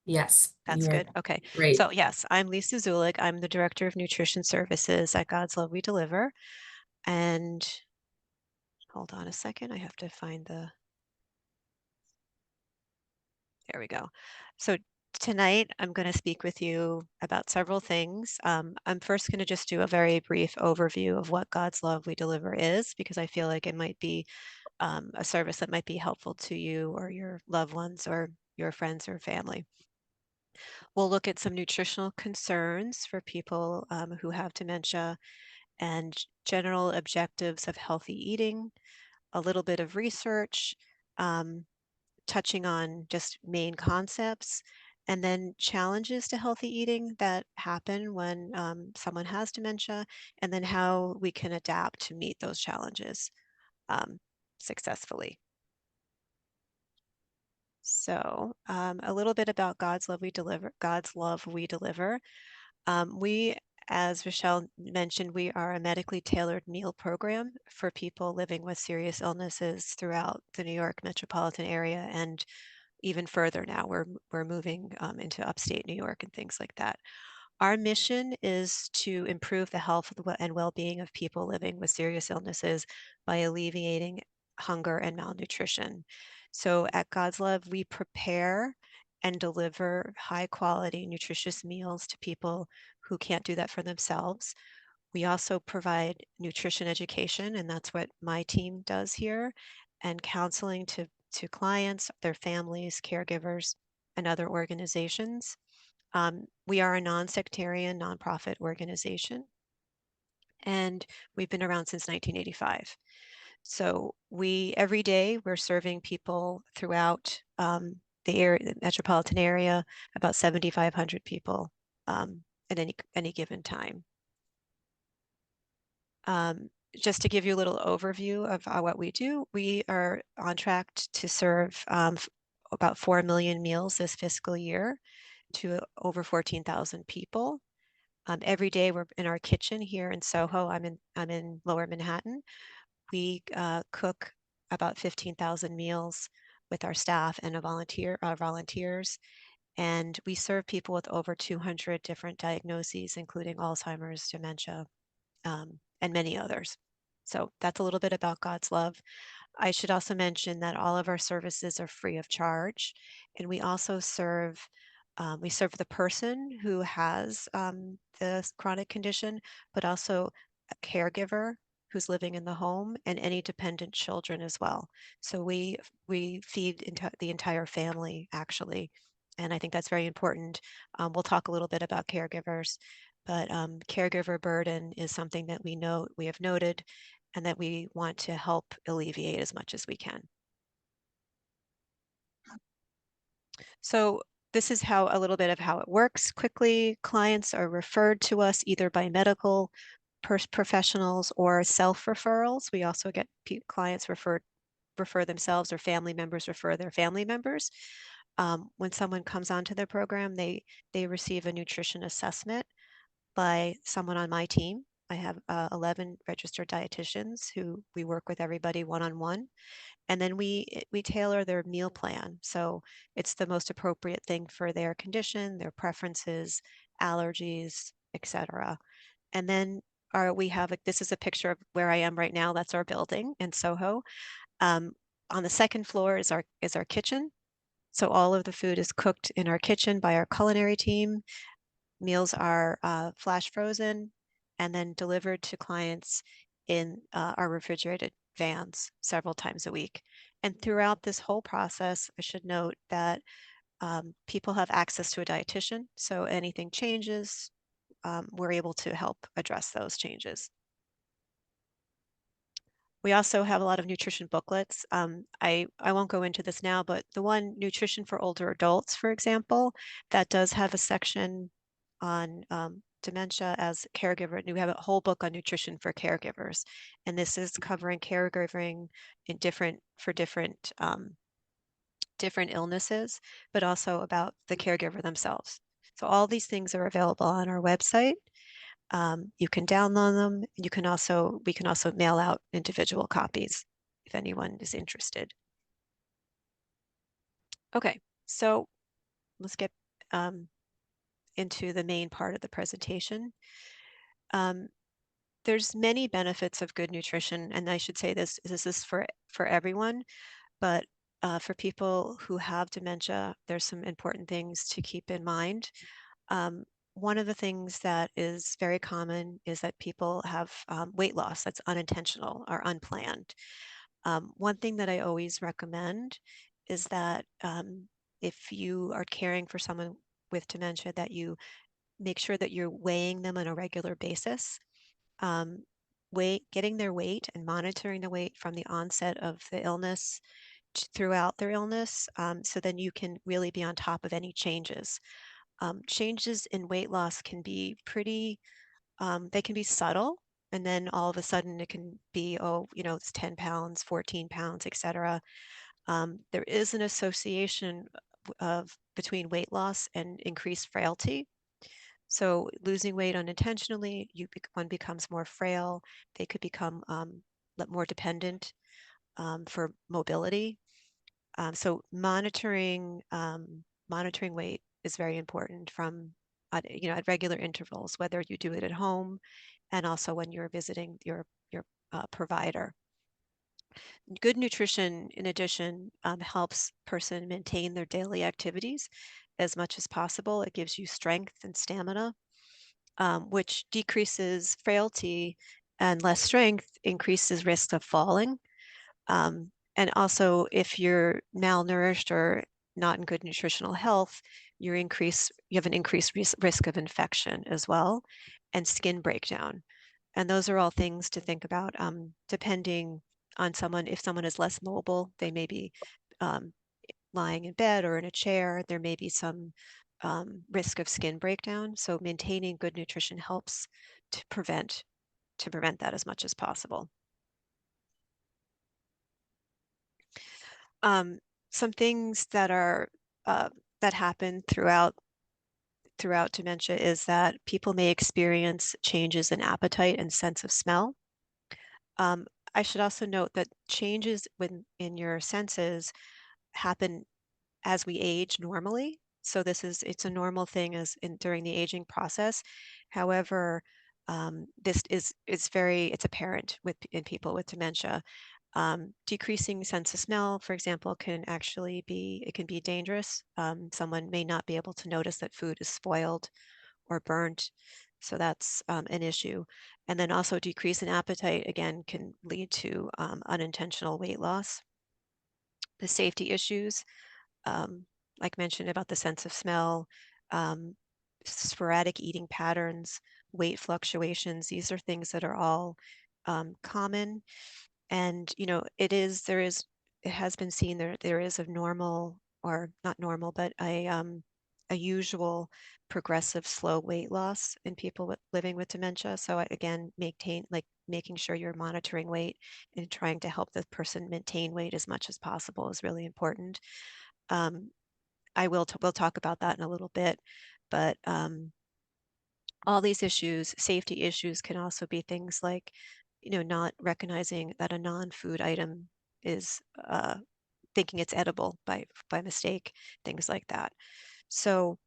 Yes, That's you are good. Okay. great. So yes, I'm Lisa Zulik. I'm the Director of Nutrition Services at God's Love We Deliver. And hold on a second. I have to find there we go. So tonight I'm going to speak with you about several things. I'm first going to just do a very brief overview of what God's Love We Deliver is, because I feel like it might be a service that might be helpful to you or your loved ones or your friends or family. We'll look at some nutritional concerns for people who have dementia and general objectives of healthy eating, a little bit of research, um, touching on just main concepts, and then challenges to healthy eating that happen when someone has dementia, and then how we can adapt to meet those challenges um, successfully. So, a little bit about God's Love We Deliver. God's Love We Deliver. We, as Rochelle mentioned, we are a medically tailored meal program for people living with serious illnesses throughout the New York metropolitan area and even further now. We're moving into upstate New York and things like that. Our mission is to improve the health and well-being of people living with serious illnesses by alleviating hunger and malnutrition. So at God's Love, we prepare and deliver high quality, nutritious meals to people who can't do that for themselves. We also provide nutrition education, and that's what my team does here, and counseling to clients, their families, caregivers, and other organizations. We are a non-sectarian, nonprofit organization, and we've been around since 1985. So every day we're serving people throughout the metropolitan area, about 7,500 people at any given time. Just to give you a little overview of what we do, we are on track to serve about 4 million meals this fiscal year to over 14,000 people. Every day we're in our kitchen here in Soho. I'm in Lower Manhattan. We cook about 15,000 meals with our staff and volunteers, and we serve people with over 200 different diagnoses, including Alzheimer's, dementia, and many others. So that's a little bit about God's love. I should also mention that all of our services are free of charge, and we serve the person who has the chronic condition, but also a caregiver who's living in the home and any dependent children as well. So we feed the entire family actually, and I think that's very important. We'll talk a little bit about caregivers, but caregiver burden is something that we have noted and that we want to help alleviate as much as we can. So this is how a little bit of how it works quickly. Clients are referred to us either by medical professionals or self-referrals. We also get clients refer themselves, or family members refer their family members. When someone comes onto the program, they receive a nutrition assessment by someone on my team. I have 11 registered dietitians who we work with everybody one-on-one. And then we tailor their meal plan. So it's the most appropriate thing for their condition, their preferences, allergies, etc. And then we have, this is a picture of where I am right now. That's our building in Soho. Um, on the second floor is our kitchen. So all of the food is cooked in our kitchen by our culinary team. Meals are flash frozen and then delivered to clients in our refrigerated vans several times a week. And throughout this whole process, I should note that people have access to a dietitian. So anything changes, we're able to help address those changes. We also have a lot of nutrition booklets. I won't go into this now, but the one, Nutrition for Older Adults, for example, that does have a section on dementia as caregiver. And we have a whole book on nutrition for caregivers. And this is covering caregiving for different illnesses, but also about the caregiver themselves. So all these things are available on our website. You can download them. We can also mail out individual copies if anyone is interested. Okay, so let's get into the main part of the presentation. Um, there's many benefits of good nutrition, and I should say this is for everyone, but for people who have dementia, there's some important things to keep in mind. Um, one of the things that is very common is that people have weight loss that's unintentional or unplanned. One thing that I always recommend is that if you are caring for someone with dementia, that you make sure that you're weighing them on a regular basis, um, getting their weight and monitoring the weight from the onset of the illness throughout their illness, so then you can really be on top of any changes. Changes in weight loss can be they can be subtle, and then all of a sudden it can be, oh, it's 10 pounds, 14 pounds, etc. There is an association of between weight loss and increased frailty. So losing weight unintentionally, one becomes more frail. They could become more dependent for mobility. So monitoring weight is very important from at regular intervals, whether you do it at home and also when you're visiting your provider. Good nutrition, in addition, helps person maintain their daily activities as much as possible. It gives you strength and stamina, which decreases frailty, and less strength increases risk of falling. And also, if you're malnourished or not in good nutritional health, you have an increased risk of infection as well, and skin breakdown. And those are all things to think about, depending on someone. If someone is less mobile, they may be um, lying in bed or in a chair. There may be some risk of skin breakdown. So maintaining good nutrition helps to prevent that as much as possible. Um, some things uh, that happen throughout dementia is that people may experience changes in appetite and sense of smell. Um, I should also note that changes in your senses happen as we age normally. So it's a normal thing during the aging process. However, this it's apparent in people with dementia. Decreasing sense of smell, for example, it can be dangerous. Someone may not be able to notice that food is spoiled or burnt. So that's an issue. And then also decrease in appetite, again, can lead to unintentional weight loss. The safety issues, um, like mentioned about the sense of smell, um, sporadic eating patterns, weight fluctuations, these are things that are all common. And it has been seen there is a normal, or not normal, but a usual progressive slow weight loss in people living with dementia. So again, making sure you're monitoring weight and trying to help the person maintain weight as much as possible is really important. um, we'll talk about that in a little bit, but all these safety issues, can also be things like, not recognizing that a non-food item is thinking it's edible by mistake, things like that. So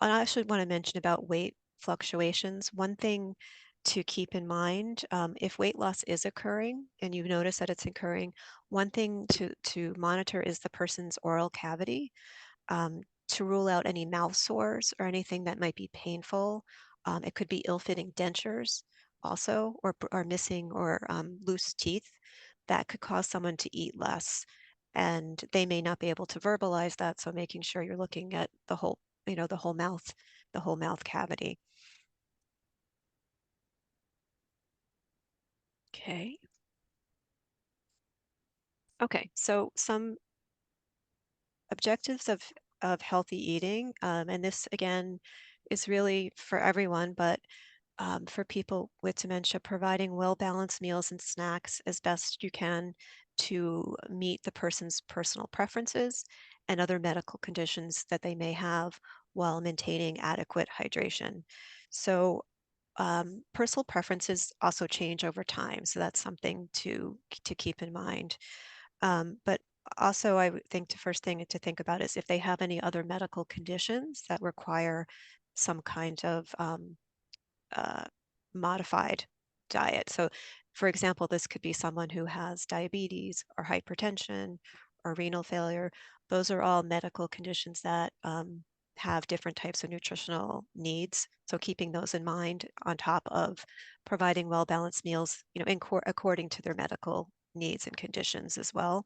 I actually want to mention about weight fluctuations. One thing to keep in mind, if weight loss is occurring and you notice that it's occurring, one thing to monitor is the person's oral cavity, to rule out any mouth sores or anything that might be painful. It could be ill-fitting dentures also, or missing or loose teeth that could cause someone to eat less. And they may not be able to verbalize that, so making sure you're looking at the whole mouth cavity. Okay. Okay, so some objectives of healthy eating, and this again is really for everyone, but for people with dementia, providing well-balanced meals and snacks as best you can to meet the person's personal preferences and other medical conditions that they may have, while maintaining adequate hydration. So personal preferences also change over time, so that's something to keep in mind. But Also, I would think the first thing to think about is if they have any other medical conditions that require some kind of uh, modified diet. So, for example, this could be someone who has diabetes or hypertension or renal failure. Those are all medical conditions that have different types of nutritional needs. So, keeping those in mind on top of providing well-balanced meals, according to their medical needs and conditions as well.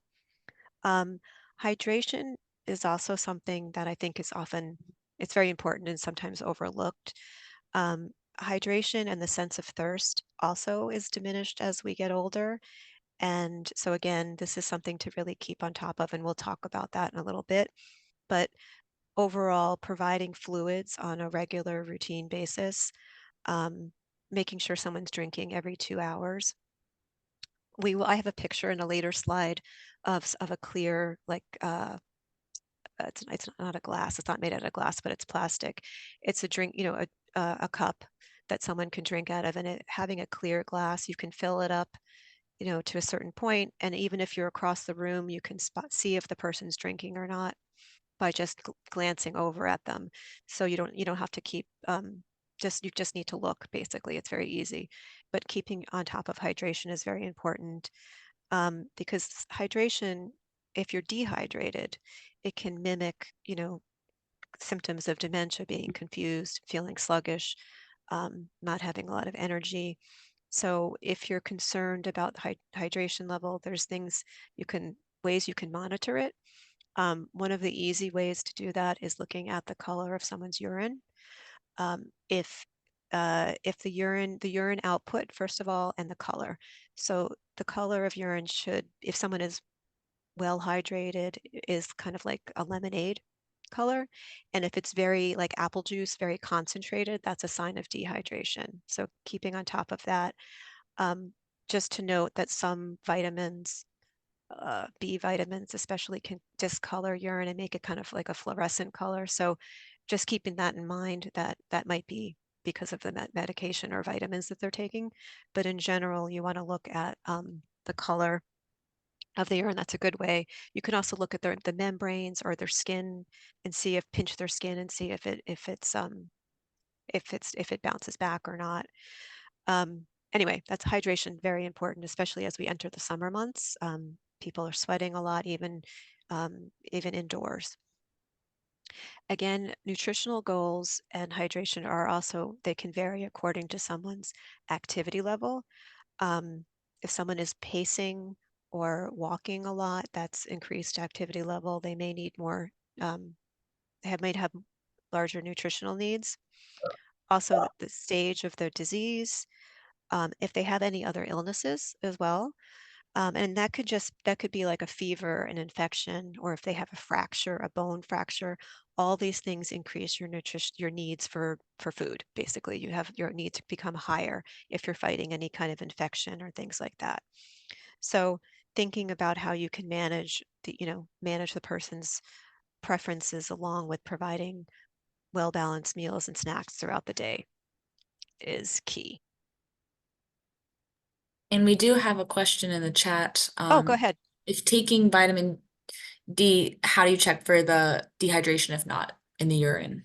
Um, Hydration is also something that I think is often it's very important and sometimes overlooked. Um, Hydration and the sense of thirst also is diminished as we get older. And so again, this is something to really keep on top of, and we'll talk about that in a little bit. But overall, providing fluids on a regular routine basis, um, making sure someone's drinking every 2 hours. I have a picture in a later slide of a clear, like it's not a glass. It's not made out of glass, but it's plastic. It's a drink, a cup that someone can drink out of, and having a clear glass, you can fill it up, to a certain point, and even if you're across the room, you can see if the person's drinking or not by just glancing over at them. So you don't have to keep you just need to look. Basically, it's very easy, but keeping on top of hydration is very important because hydration, if you're dehydrated, it can mimic, symptoms of dementia, being confused, feeling sluggish, not having a lot of energy. So if you're concerned about the hydration level, there's ways you can monitor it. One of the easy ways to do that is looking at the color of someone's urine. If the urine output, first of all, and the color. So the color of urine if someone is well hydrated, is kind of like a lemonade color. And if it's very like apple juice, very concentrated, that's a sign of dehydration. So keeping on top of that. Um, just to note that some vitamins, B vitamins especially, can discolor urine and make it kind of like a fluorescent color. So just keeping that in mind, that might be because of the medication or vitamins that they're taking. But in general, you want to look at the color of the urine. That's a good way. You can also look at the membranes or their skin and pinch their skin and see if it bounces back or not. Anyway, that's hydration, very important, especially as we enter the summer months. People are sweating a lot, even indoors. Again, nutritional goals and hydration they can vary according to someone's activity level. Um, if someone is pacing or walking a lot, that's increased activity level. They may need more, might have larger nutritional needs. Also, the stage of their disease, if they have any other illnesses as well. And that could be like a fever, an infection, or if they have a fracture, a bone fracture. All these things increase your needs for food. Basically, your needs become higher if you're fighting any kind of infection or things like that. So thinking about how you can manage the person's preferences along with providing well-balanced meals and snacks throughout the day is key. And we do have a question in the chat. Oh, go ahead. If taking vitamin D, how do you check for the dehydration if not in the urine?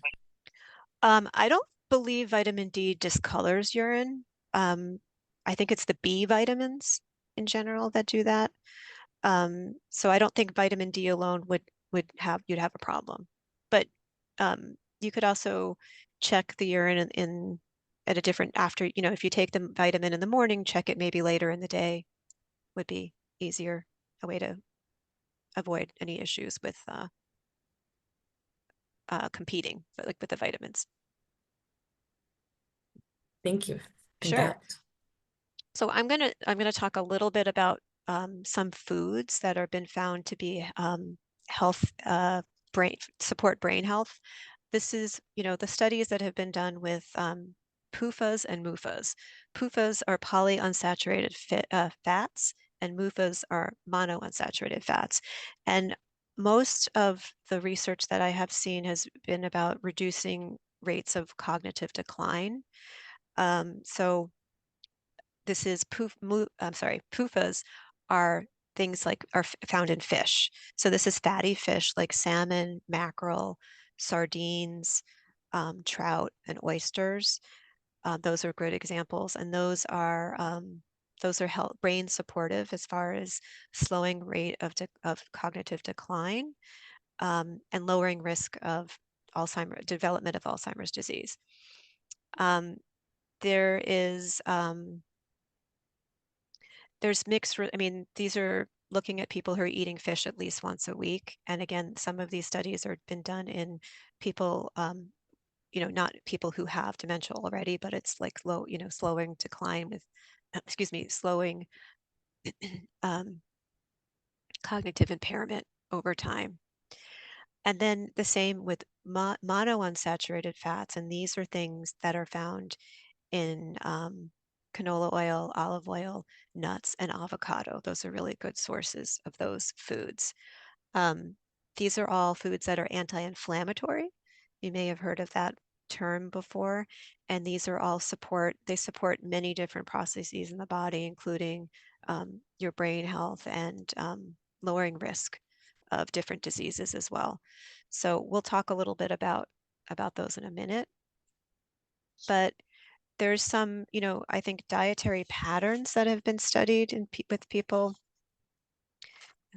I don't believe vitamin D discolors urine. Um, I think it's the B vitamins in general that do that. So I don't think vitamin D alone you'd have a problem. But you could also check the urine at a different after, if you take the vitamin in the morning, check it maybe later in the day would be easier, a way to avoid any issues with competing, like with the vitamins. Thank you. I think Sure. that So I'm gonna talk a little bit about some foods that have been found to be health support brain health. This is, the studies that have been done with PUFAs and MUFAs. PUFAs are polyunsaturated fats, and MUFAs are monounsaturated fats. And most of the research that I have seen has been about reducing rates of cognitive decline. So this is PUFAs are things like are found in fish. So this is fatty fish like salmon, mackerel, sardines, trout, and oysters. Those are good examples, and those are brain supportive as far as slowing rate of cognitive decline, and lowering risk of development of Alzheimer's disease. Um, there is there's I mean, these are looking at people who are eating fish at least once a week. And again, some of these studies are been done in people, not people who have dementia already, but it's like slowing decline with, excuse me, slowing um, cognitive impairment over time. And then the same with monounsaturated fats. And these are things that are found in canola oil, olive oil, nuts, and avocado. Those are really good sources of those foods. Um, these are all foods that are anti-inflammatory. You may have heard of that term before. And these are all they support many different processes in the body, including your brain health and lowering risk of different diseases as well. So we'll talk a little bit about those in a minute. But there's some, I think dietary patterns that have been studied with people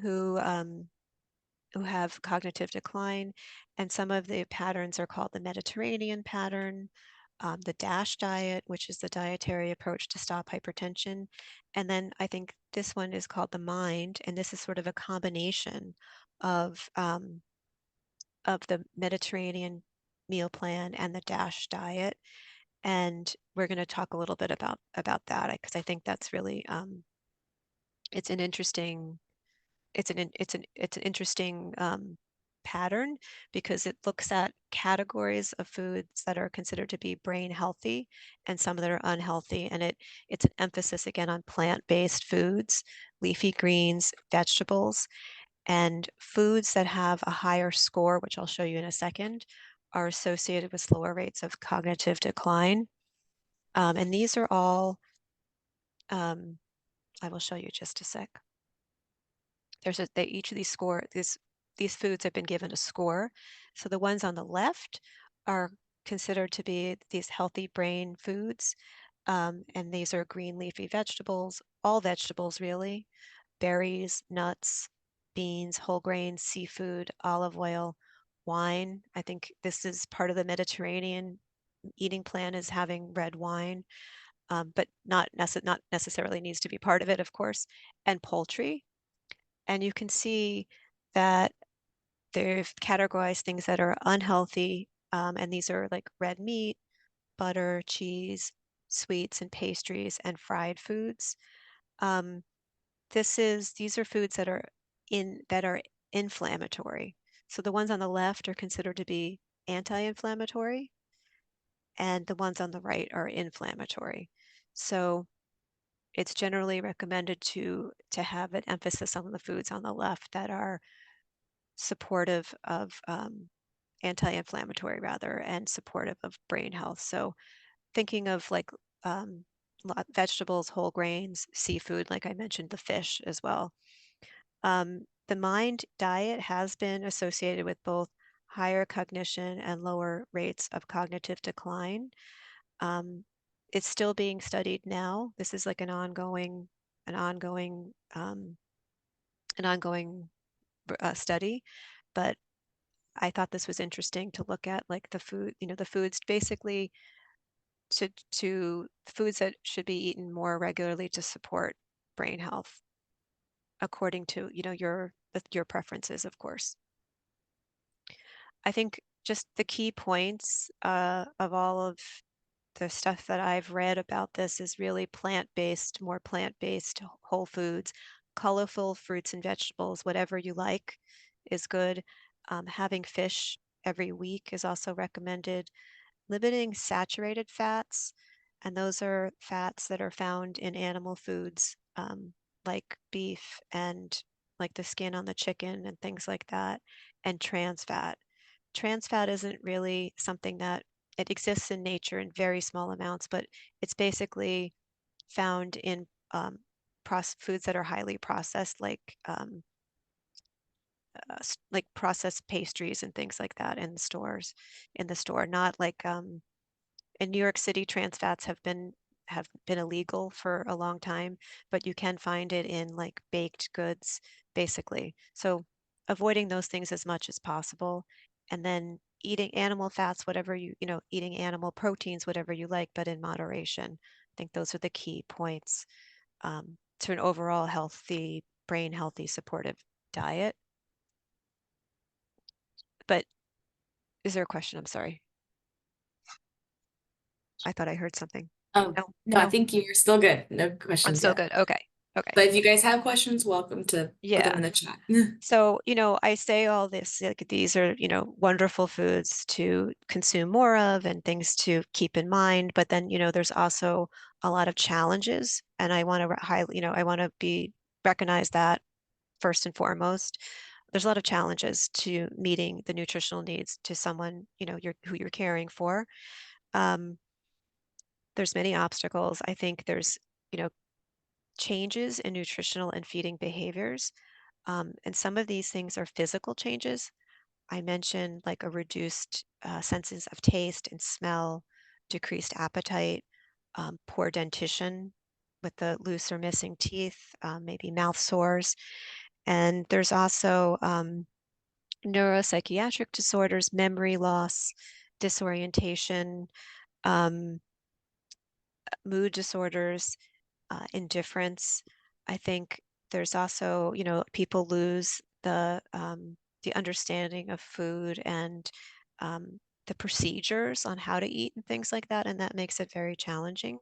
who who have cognitive decline, and some of the patterns are called the Mediterranean pattern, the DASH diet, which is the dietary approach to stop hypertension, and then I think this one is called the MIND, and this is sort of a combination of um, of the Mediterranean meal plan and the DASH diet. And we're going to talk a little bit about that because I think that's really it's an interesting it's an interesting pattern because it looks at categories of foods that are considered to be brain healthy and some that are unhealthy, and it's an emphasis again on plant-based foods, leafy greens, vegetables, and foods that have a higher score, which I'll show you in a second, are associated with slower rates of cognitive decline. And these are all, um, I will show you just a sec. Each of these foods have been given a score. So the ones on the left are considered to be these healthy brain foods. And these are green leafy vegetables, all vegetables really, berries, nuts, beans, whole grains, seafood, olive oil, wine. I think this is part of the Mediterranean eating plan is having red wine, but not necessarily needs to be part of it, of course, and poultry. And you can see that they've categorized things that are unhealthy, and these are like red meat, butter, cheese, sweets and pastries, and fried foods. Um, these are foods that are inflammatory. So the ones on the left are considered to be anti-inflammatory, and the ones on the right are inflammatory. So it's generally recommended to have an emphasis on the foods on the left that are supportive of anti-inflammatory rather, and supportive of brain health. So thinking of like um, vegetables, whole grains, seafood, like I mentioned, the fish as well. The MIND diet has been associated with both higher cognition and lower rates of cognitive decline. Um, it's still being studied now. This is like an ongoing, um, an ongoing study, but I thought this was interesting to look at, like the foods basically to foods that should be eaten more regularly to support brain health, according to, your preferences, of course. I think just the key points of all of the stuff that I've read about this is really plant-based, more plant-based whole foods, colorful fruits and vegetables, whatever you like is good. Having fish every week is also recommended. Limiting saturated fats, and those are fats that are found in animal foods, like beef and like the skin on the chicken and things like that, and trans fat. Trans fat isn't really something that it exists in nature in very small amounts, but it's basically found in foods that are highly processed, like processed pastries and things like that in the stores, in the store, not like in New York City, trans fats have been illegal for a long time, but you can find it in like baked goods, basically. So avoiding those things as much as possible, and then eating animal fats, whatever eating animal proteins, whatever you like, but in moderation. I think those are the key points to an overall healthy, brain healthy, supportive diet. But is there a question? I'm sorry. I thought I heard something. Oh, No, no, I no, think you're still good. No I'm questions still yet. good. Okay. Okay. But if you guys have questions, welcome to put them Yeah. in the chat. So, I say all this, like these are, wonderful foods to consume more of and things to keep in mind. But then, there's also a lot of challenges. And I want to I want to be recognize that first and foremost. There's a lot of challenges to meeting the nutritional needs to someone, who you're caring for. Um, there's many obstacles. I think there's, you know, changes in nutritional and feeding behaviors. And some of these things are physical changes. I mentioned like a reduced senses of taste and smell, decreased appetite, poor dentition with the loose or missing teeth, maybe mouth sores. And there's also neuropsychiatric disorders, memory loss, disorientation, um, mood disorders, indifference. I think there's also, people lose the understanding of food and the procedures on how to eat and things like that, and that makes it very challenging.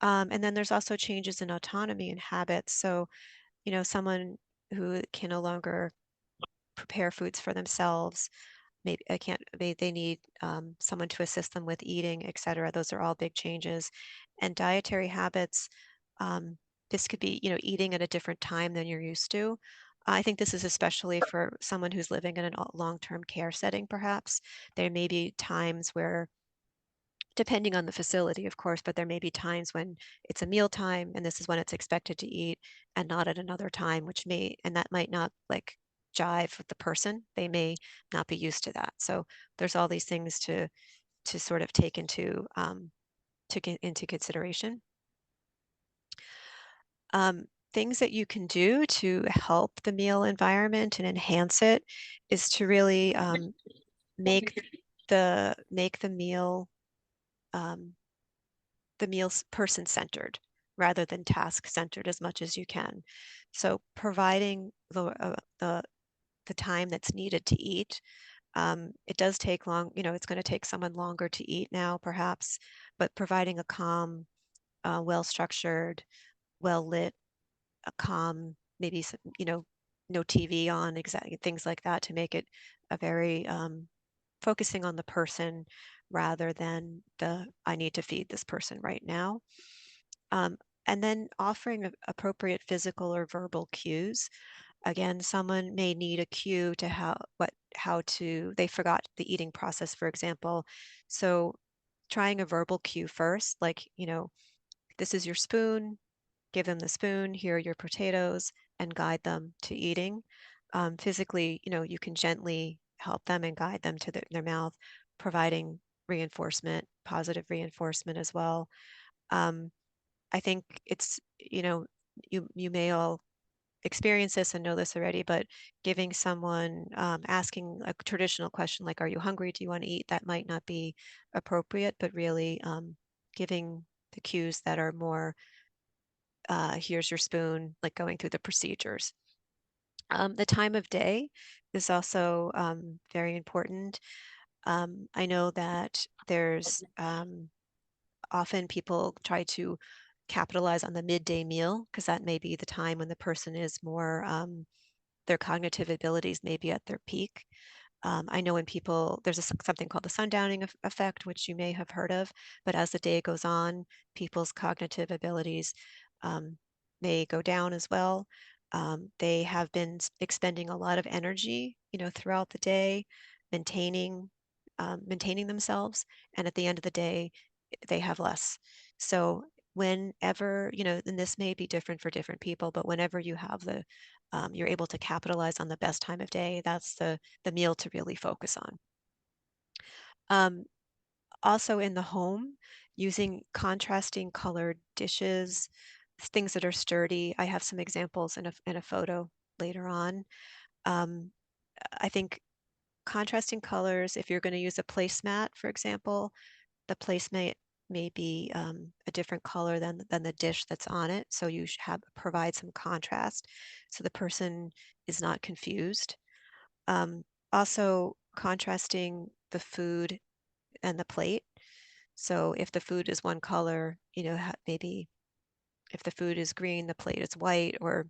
And then there's also changes in autonomy and habits. So, someone who can no longer prepare foods for themselves, maybe I can't, they need someone to assist them with eating, et cetera. Those are all big changes. And dietary habits, this could be, eating at a different time than you're used to. I think this is especially for someone who's living in a long-term care setting, perhaps. There may be times where, depending on the facility, of course, but there may be times when it's a meal time and this is when it's expected to eat and not at another time, and that might not like jive with the person. They may not be used to that. So there's all these things to sort of take to get into consideration. Things that you can do to help the meal environment and enhance it is to really make make um, the meals person-centered rather than task-centered as much as you can. So providing the time that's needed to eat. It does take long, it's going to take someone longer to eat now, perhaps, but providing a calm, well-structured, well-lit, a calm, maybe some, no TV on, exactly things like that to make it a very focusing on the person rather than I need to feed this person right now. Um, and then offering appropriate physical or verbal cues. Again, someone may need a cue to how to, they forgot the eating process, for example. So trying a verbal cue first, like, this is your spoon, give them the spoon, here are your potatoes, and guide them to eating. Physically, you can gently help them and guide them to their mouth, providing reinforcement, positive reinforcement as well. Um, I think it's, you may all experience this and know this already, but giving someone, asking a traditional question like, are you hungry? Do you want to eat? That might not be appropriate, but really giving the cues that are more, here's your spoon, like going through the procedures. The time of day is also very important. I know that there's often people try to capitalize on the midday meal because that may be the time when the person is more, their cognitive abilities may be at their peak. I know when people, there's something called the sundowning effect, which you may have heard of, but as the day goes on, people's cognitive abilities um, may go down as well. They have been expending a lot of energy, throughout the day, maintaining themselves, and at the end of the day, they have less. So whenever, and this may be different for different people, but whenever you have you're able to capitalize on the best time of day, that's the meal to really focus on. Um, Also in the home, using contrasting colored dishes, things that are sturdy. I have some examples in a photo later on. Um, I think contrasting colors, if you're going to use a placemat, for example, the placemat may be a different color than the dish that's on it. So you should provide some contrast so the person is not confused. Um, Also contrasting the food and the plate. So if the food is one color, maybe if the food is green, the plate is white, or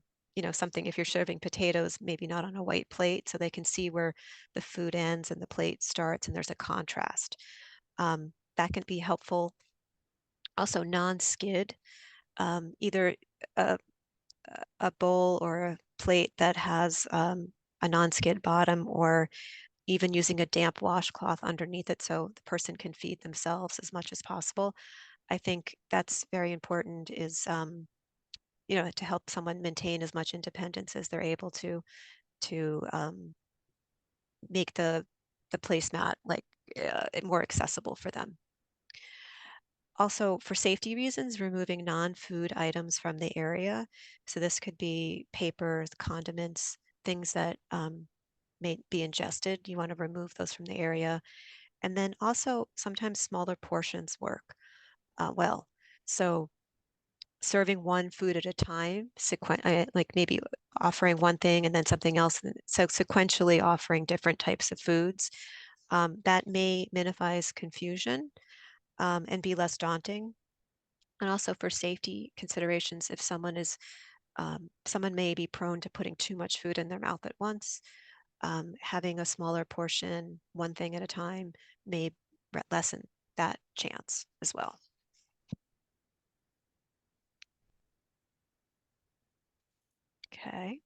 something. If you're serving potatoes, maybe not on a white plate, so they can see where the food ends and the plate starts, and there's a contrast. That can be helpful. Also, non-skid, either a, a bowl or a plate that has a non-skid bottom, or even using a damp washcloth underneath it so the person can feed themselves as much as possible. I think that's very important is, to help someone maintain as much independence as they're able to make the placemat like more accessible for them. Also, for safety reasons, removing non-food items from the area. So this could be papers, condiments, things that may be ingested. You want to remove those from the area. And then also sometimes smaller portions work well. So serving one food at a time, like maybe offering one thing and then something else. So sequentially offering different types of foods. That may minimize confusion and be less daunting. And also for safety considerations, if someone may be prone to putting too much food in their mouth at once, having a smaller portion, one thing at a time, may lessen that chance as well. Okay.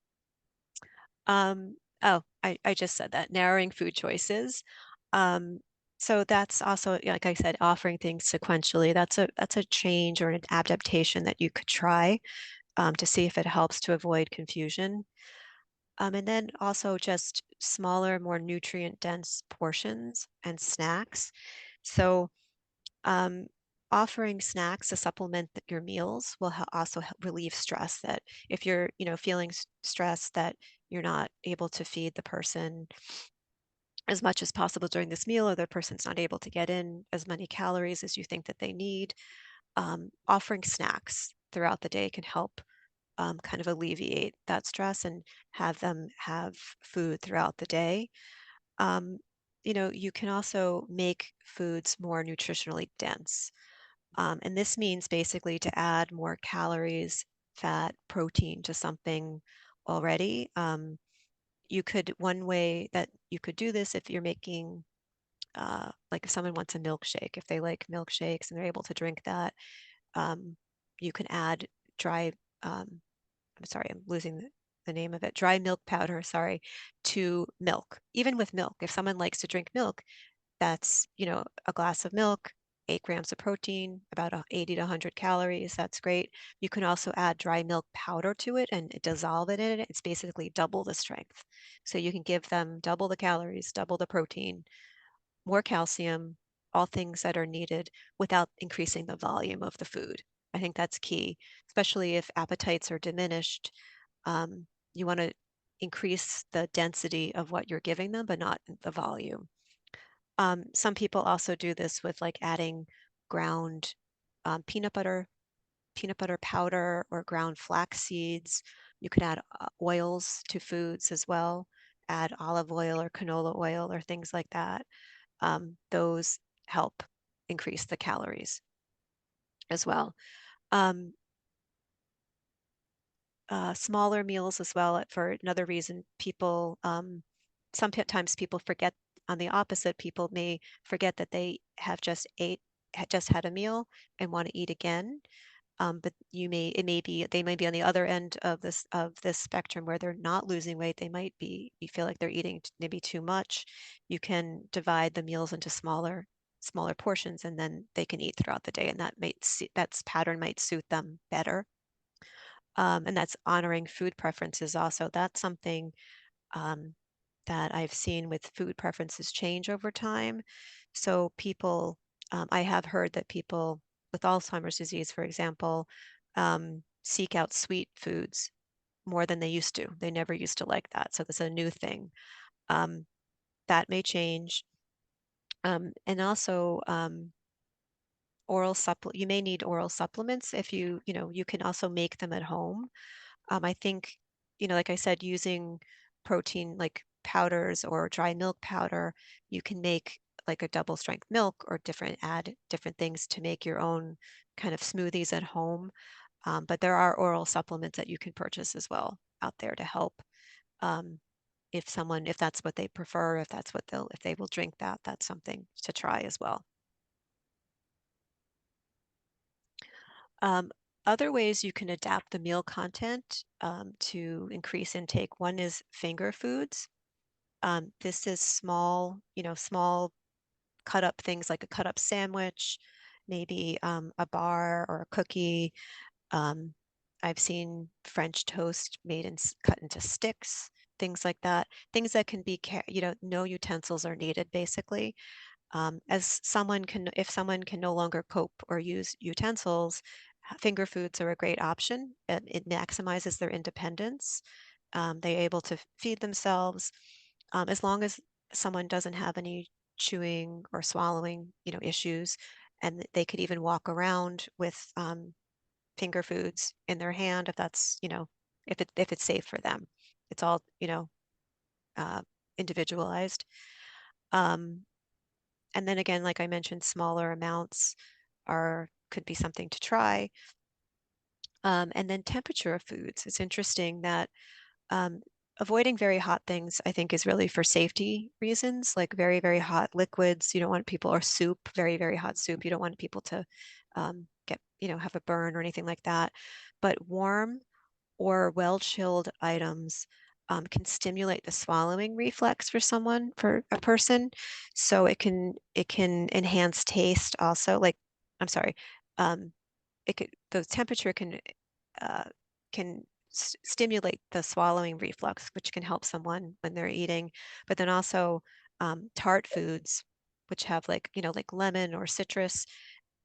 Oh, I just said that, narrowing food choices. Um, so that's also, like I said, offering things sequentially. That's a change or an adaptation that you could try to see if it helps to avoid confusion. And then also just smaller, more nutrient dense portions and snacks. So um, offering snacks to supplement your meals will also help relieve stress. That if you're, feeling stressed that you're not able to feed the person as much as possible during this meal, or the person's not able to get in as many calories as you think that they need, offering snacks throughout the day can help kind of alleviate that stress and have them have food throughout the day. Um, you can also make foods more nutritionally dense. And this means basically to add more calories, fat, protein to something already. One way that you could do this if you're making, like if someone wants a milkshake, if they like milkshakes and they're able to drink that, um, you can add dry, I'm sorry, I'm losing the name of it, dry milk powder, sorry, to milk. Even with milk, if someone likes to drink milk, that's, a glass of milk, 8 grams of protein, about 80 to 100 calories. That's great. You can also add dry milk powder to it and dissolve it in it. It's basically double the strength. So you can give them double the calories, double the protein, more calcium, all things that are needed without increasing the volume of the food. I think that's key, especially if appetites are diminished. You want to increase the density of what you're giving them, but not the volume. Some people also do this with like adding ground peanut butter powder, or ground flax seeds. You could add oils to foods as well, add olive oil or canola oil or things like that. Those help increase the calories as well. Um, Smaller meals as well, for another reason, sometimes people forget, on the opposite, people may forget that they have just had a meal and want to eat again. But they may be on the other end of this spectrum where they're not losing weight. They might be, you feel like they're eating maybe too much. You can divide the meals into smaller smaller portions, and then they can eat throughout the day, and that pattern might suit them better. And that's honoring food preferences also. That's something um, that I've seen with food preferences change over time. So I have heard that people with Alzheimer's disease, for example, seek out sweet foods more than they used to. They never used to like that. So this is a new thing. Um, that may change. And also, you may need oral supplements if you can also make them at home. I think, like I said, using protein like powders or dry milk powder, you can make like a double strength milk or add different things to make your own kind of smoothies at home. But there are oral supplements that you can purchase as well out there to help. Um, if that's what they prefer, if they will drink that, that's something to try as well. Um, Other ways you can adapt the meal content to increase intake. One is finger foods. This is small cut up things like a cut up sandwich, maybe a bar or a cookie. Um, I've seen French toast cut into sticks, things like that. Things that can no utensils are needed basically. If someone can no longer cope or use utensils, finger foods are a great option. It maximizes their independence. They're able to feed themselves as long as someone doesn't have any chewing or swallowing, issues, and they could even walk around with finger foods in their hand if that's, if it's safe for them. It's all, uh, individualized. Um, and then again, like I mentioned, smaller amounts could be something to try. And then temperature of foods. It's interesting that um, avoiding very hot things, I think, is really for safety reasons, like very, very hot liquids. You don't want people, or soup, very, very hot soup. You don't want people to have a burn or anything like that. But warm or well-chilled items can stimulate the swallowing reflex for a person. So it can enhance taste also. Like, I'm sorry, um, the temperature uh, can stimulate the swallowing reflex, which can help someone when they're eating. But then also tart foods, which have like lemon or citrus,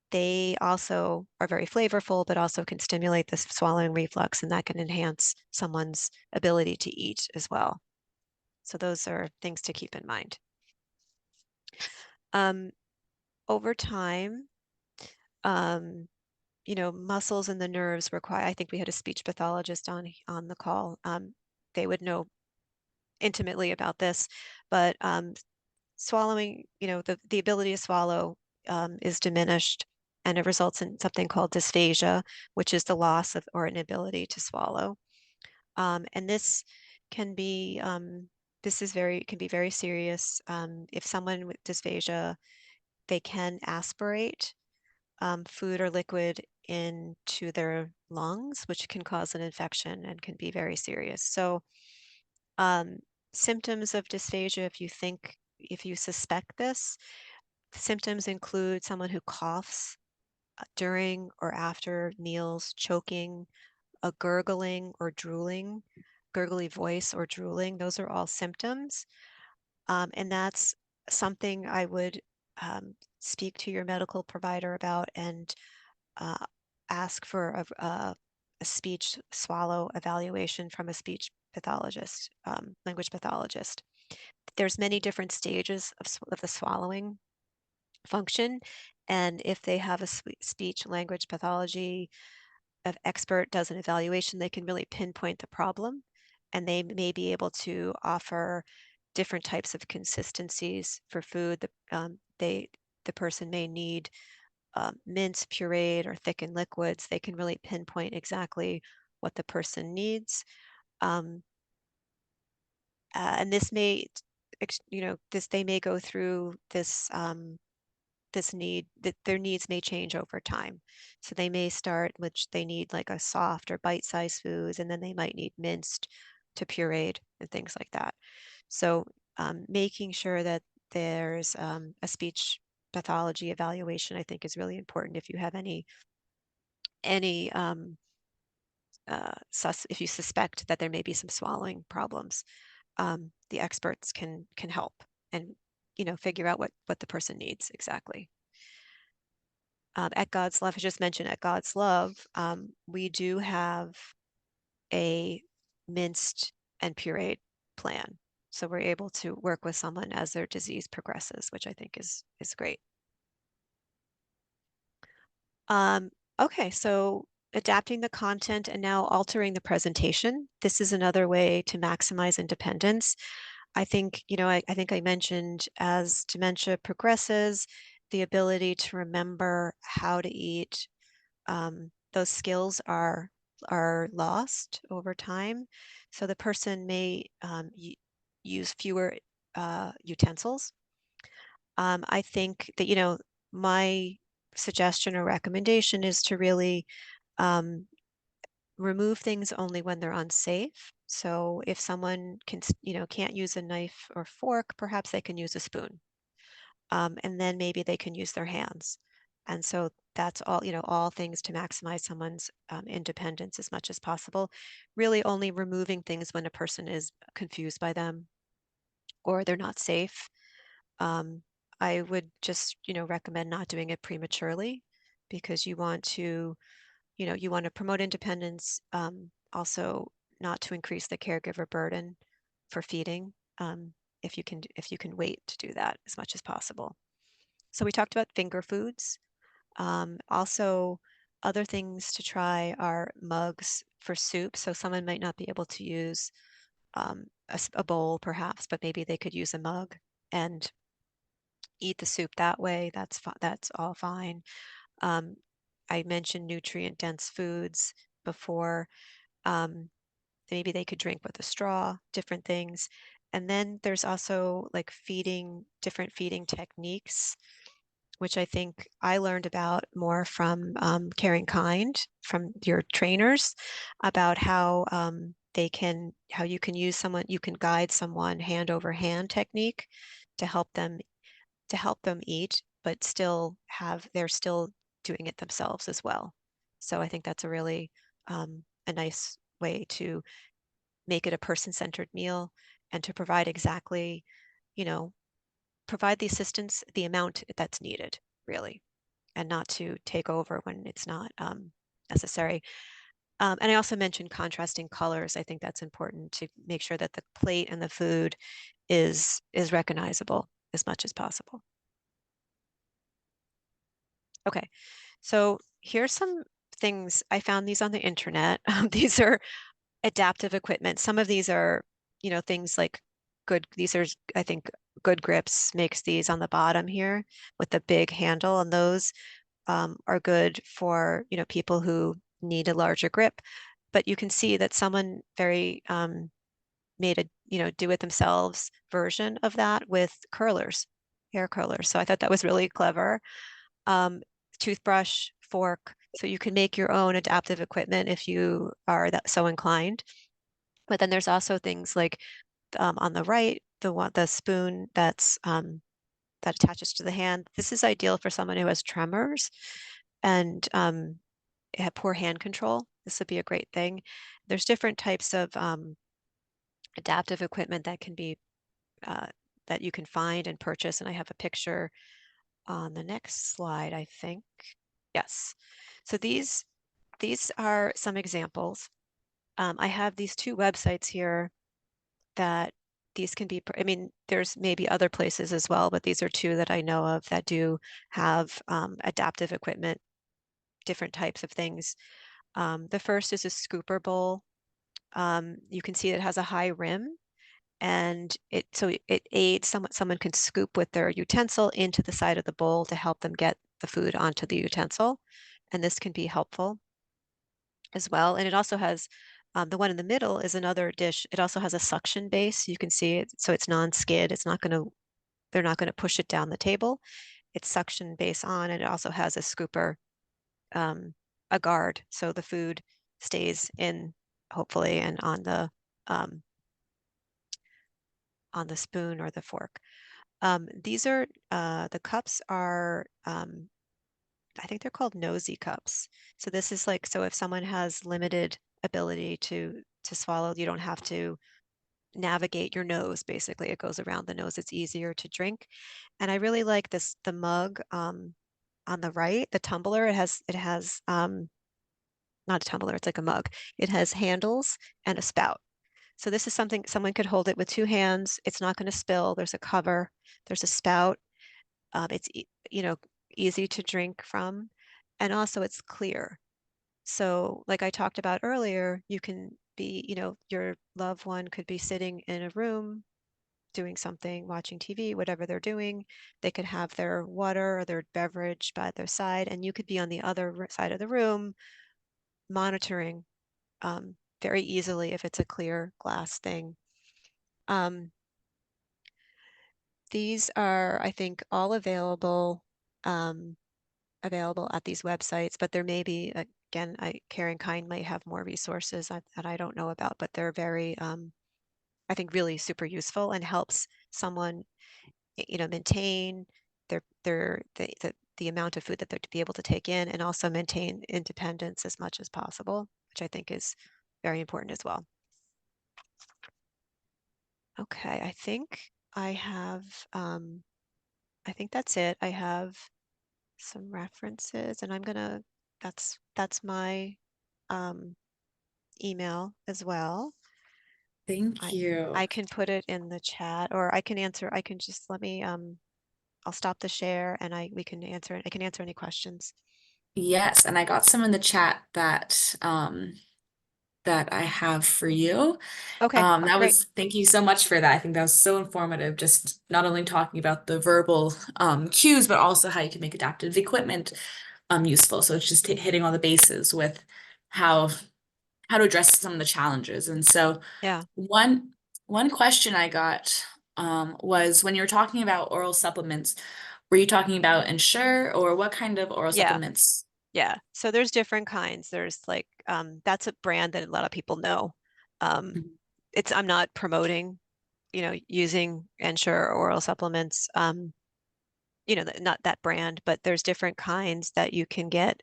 they also are very flavorful, but also can stimulate the swallowing reflex, and that can enhance someone's ability to eat as well. So those are things to keep in mind. Um, Over time, um, muscles and the nerves require, I think we had a speech pathologist on the call. They would know intimately about this, but swallowing, the ability to swallow is diminished, and it results in something called dysphagia, which is the loss of or inability to swallow. And can be can be very serious. If someone with dysphagia, they can aspirate food or liquid into their lungs, which can cause an infection and can be very serious. So um, symptoms of dysphagia, if you suspect this, symptoms include someone who coughs during or after meals, choking, a gurgly voice or drooling. Those are all symptoms. And that's something I would speak to your medical provider about and uh, ask for a speech swallow evaluation from a speech pathologist, language pathologist. There's many different stages of the swallowing function. And if they have a speech language pathology expert does an evaluation, they can really pinpoint the problem, and they may be able to offer different types of consistencies for food. The person may need minced, pureed, or thickened liquids. They can really pinpoint exactly what the person needs. Um, and this may, they may go through this need that their needs may change over time. So they may start, which they need like a soft or bite-sized foods, and then they might need minced to pureed and things like that. So making sure that there's a speech pathology evaluation, I think, is really important if you have any if you suspect that there may be some swallowing problems. The experts can help and figure out what the person needs exactly. At God's Love, I just mentioned at God's Love, we do have a minced and pureed plan. So we're able to work with someone as their disease progresses, which I think is great. Okay, so adapting the content and now altering the presentation. This is another way to maximize independence. I think, I think I mentioned as dementia progresses, the ability to remember how to eat, those skills are lost over time. So the person may use fewer utensils. I think that, my suggestion or recommendation is to really um, remove things only when they're unsafe. So if someone can't use a knife or fork, perhaps they can use a spoon. And then maybe they can use their hands. And so that's all, all things to maximize someone's independence as much as possible. Really only removing things when a person is confused by them or they're not safe. Um, I would just, recommend not doing it prematurely because you want to promote independence, also not to increase the caregiver burden for feeding, if you can wait to do that as much as possible. So we talked about finger foods. Also, other things to try are mugs for soup. So someone might not be able to use a bowl, perhaps, but maybe they could use a mug and eat the soup that way. That's all fine. Um, I mentioned nutrient dense foods before. Um, Maybe they could drink with a straw, different things. And then there's also like different feeding techniques, which I think I learned about more from CaringKind, from your trainers, about how how you can guide someone hand over hand technique to help them eat, but they're still doing it themselves as well. So I think that's a nice way to make it a person-centered meal and to provide exactly, you know, provide the assistance, the amount that's needed, really, and not to take over when it's not necessary. And I also mentioned contrasting colors. I think that's important to make sure that the plate and the food is recognizable as much as possible. Okay, so here's some things. I found these on the internet. These are adaptive equipment. Some of these are, things like these are, I think, Good Grips makes these on the bottom here with the big handle, and those are good for, people who need a larger grip. But you can see that someone very made a, do it themselves version of that with curlers, hair curlers. So I thought that was really clever. Um, Toothbrush, fork. So you can make your own adaptive equipment if you are so inclined. But then there's also things like on the right, the spoon that attaches to the hand. This is ideal for someone who has tremors and have poor hand control. This would be a great thing. There's different types of adaptive equipment uh, that you can find and purchase, and I have a picture on the next slide, I think. Yes. So these are some examples. I have these two websites here that these can be, I mean, there's maybe other places as well, but these are two that I know of that do have adaptive equipment, different types of things. The first is a scooper bowl. You can see it has a high rim and it aids someone can scoop with their utensil into the side of the bowl to help them get the food onto the utensil. And this can be helpful as well. And it also has the one in the middle is another dish. It also has a suction base. You can see it, so it's non-skid. They're not going to push it down the table. It's suction base on, and it also has a scooper, um, a guard, so the food stays in, hopefully, and on the spoon or the fork. These are the cups are I think they're called nosy cups. So this is like, so if someone has limited ability to swallow, you don't have to navigate your nose. Basically, it goes around the nose. It's easier to drink. And I really like this, the mug on the right, the tumbler. It has not a tumbler, it's like a mug. It has handles and a spout. So this is something someone could hold it with two hands. It's not going to spill. There's a cover. There's a spout. It's easy to drink from, and also it's clear. So, like I talked about earlier, you can be, your loved one could be sitting in a room doing something, watching TV, whatever they're doing. They could have their water or their beverage by their side, and you could be on the other side of the room monitoring very easily if it's a clear glass thing. Um, these are, I think, all um, available at these websites, but there may be, again, CaringKind might have more resources that I don't know about, but they're very, I think, really super useful and helps someone, maintain the amount of food that they're to be able to take in and also maintain independence as much as possible, which I think is very important as well. Okay, I have, I think that's it. I have some references and that's my um, email as well. Thank I you. I can put it in the chat or I can just let me I'll stop the share and I can answer any questions. Yes, and I got some in the chat that I have for you. Okay, great. Thank you so much for that. I think that was so informative, just not only talking about the verbal cues, but also how you can make adaptive equipment useful. So it's just hitting all the bases with how how to address some of the challenges. And so Yeah. one one question I got was when you were talking about oral supplements, were you talking about Ensure or what kind of oral Yeah. supplements? Yeah. So there's different kinds. There's like that's a brand that a lot of people know. Um I'm not promoting, using Ensure oral supplements. Not that brand, but there's different kinds that you can get